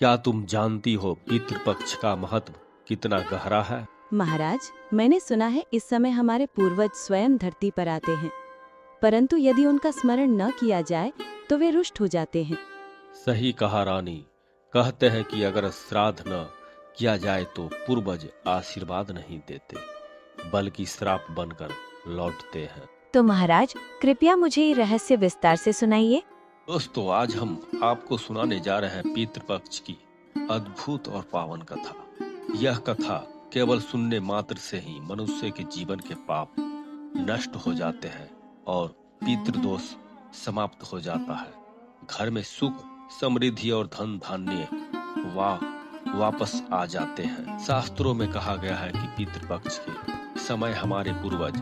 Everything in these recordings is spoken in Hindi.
क्या तुम जानती हो पितृपक्ष का महत्व कितना गहरा है? महाराज, मैंने सुना है इस समय हमारे पूर्वज स्वयं धरती पर आते हैं, परंतु यदि उनका स्मरण न किया जाए तो वे रुष्ट हो जाते हैं। सही कहा रानी। कहते हैं कि अगर श्राद्ध न किया जाए तो पूर्वज आशीर्वाद नहीं देते, बल्कि श्राप बनकर लौटते हैं। तो महाराज, कृपया मुझे ये रहस्य विस्तार से सुनाइए। दोस्तों, आज हम आपको सुनाने जा रहे हैं पितृपक्ष की अद्भुत और पावन कथा। यह कथा केवल सुनने मात्र से ही मनुष्य के जीवन के पाप नष्ट हो जाते हैं और पितृदोष समाप्त हो जाता है। घर में सुख, समृद्धि और धन धान्य वापस आ जाते हैं। शास्त्रों में कहा गया है कि पितृपक्ष के समय हमारे पूर्वज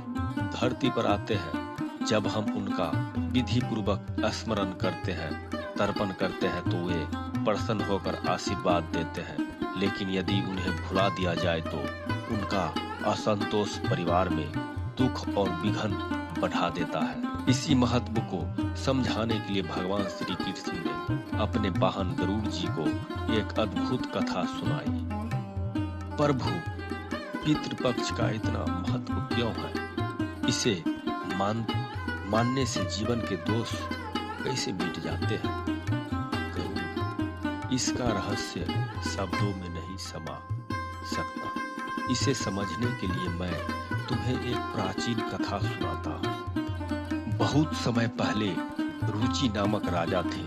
धरती पर आते हैं। जब हम उनका विधि पूर्वक स्मरण करते हैं, तर्पण करते हैं, तो वे प्रसन्न होकर आशीर्वाद देते हैं। लेकिन यदि उन्हें भुला दिया जाए तो उनका असंतोष परिवार में दुख और विघन बढ़ा देता है। इसी महत्व को समझाने के लिए भगवान श्री कृष्ण ने अपने वाहन गरुड़ जी को एक अद्भुत कथा सुनाई। प्रभु, पितृपक्ष का इतना महत्व क्यों है? इसे मानने से जीवन के दोष कैसे मिट जाते हैं? गरुड़, इसका रहस्य शब्दों में नहीं समा सकता। इसे समझने के लिए मैं तुम्हें एक प्राचीन कथा सुनाता हूँ। बहुत समय पहले रुचि नामक राजा थे।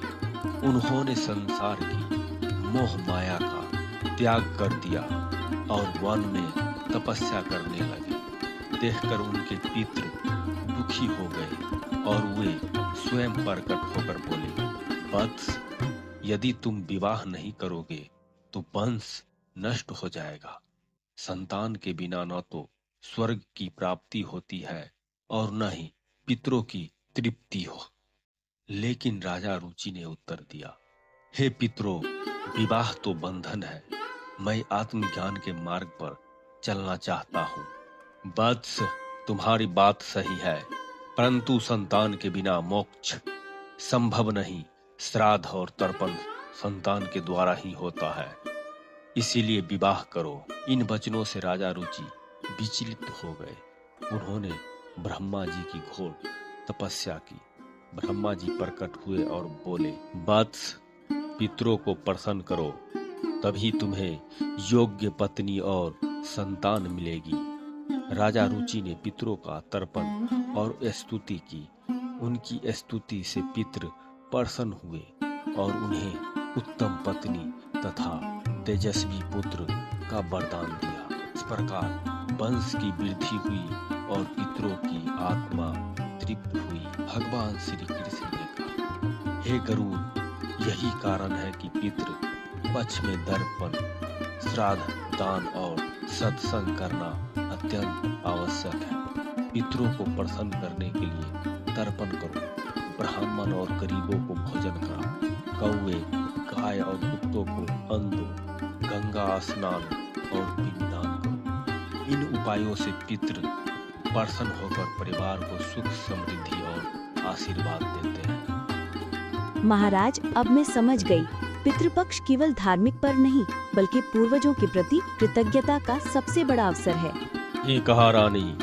उन्होंने संसार की मोह माया का त्याग कर दिया और वन में तपस्या करने लगे। देखकर उनके पितृ दुखी हो गए और वे स्वयं प्रकट होकर बोले, वत्स, यदि तुम विवाह नहीं करोगे तो वंश नष्ट हो जाएगा। संतान के बिना न तो स्वर्ग की प्राप्ति होती है और न ही पितरों की तृप्ति हो। लेकिन राजा रुचि ने उत्तर दिया, हे पितरों, विवाह तो बंधन है। मैं आत्मज्ञान के मार्ग पर चलना चाहता हूँ। वत्स, तुम्हारी बात सही है, परंतु संतान के बिना मोक्ष संभव नहीं। श्राद्ध और तर्पण संतान के द्वारा ही होता है, इसीलिए विवाह करो। इन वचनों से राजा रुचि विचलित हो गए। उन्होंने ब्रह्मा जी की घोर तपस्या की। ब्रह्मा जी प्रकट हुए और बोले, वत्स, पितरों को प्रसन्न करो, तभी तुम्हें योग्य पत्नी और संतान मिलेगी। राजा रुचि ने पितरों का तर्पण और स्तुति की। उनकी स्तुति से पितृ प्रसन्न हुए और उन्हें उत्तम पत्नी तथा तेजस्वी पुत्र का वरदान दिया। इस प्रकार वंश की वृद्धि हुई और पितरों की आत्मा तृप्त हुई। भगवान श्री कृष्ण ने कहा, हे गरुड़, यही कारण है कि पितृ पक्ष में तर्पण, श्राद्ध, दान और सत्संग करना अत्यंत आवश्यक है। पितरों को प्रसन्न करने के लिए तर्पण करो, ब्राह्मण और गरीबों को भोजन कराओ, कौवे, गाय और कुत्तों को अन्न दो, गंगा स्नान और पिंडदान करो। इन उपायों से पितृ प्रसन्न होकर परिवार को सुख, समृद्धि और आशीर्वाद देते हैं। महाराज, अब मैं समझ गई। पितृपक्ष केवल धार्मिक पर्व नहीं, बल्कि पूर्वजों के प्रति कृतज्ञता का सबसे बड़ा अवसर है। ये कहा रानी,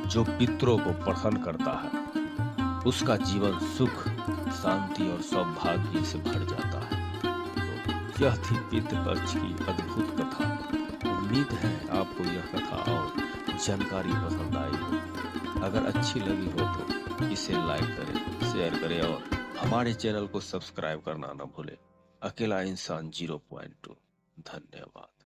जो पितरों को प्रसन्न करता है उसका जीवन सुख, शांति और सौभाग्य से भर जाता है। तो यह थी पितृपक्ष की अद्भुत कथा। उम्मीद है आपको यह कथा और जानकारी पसंद आई हो। अगर अच्छी लगी हो तो इसे लाइक करें, शेयर करें और हमारे चैनल को सब्सक्राइब करना न भूलें। अकेला इंसान 0.2। धन्यवाद।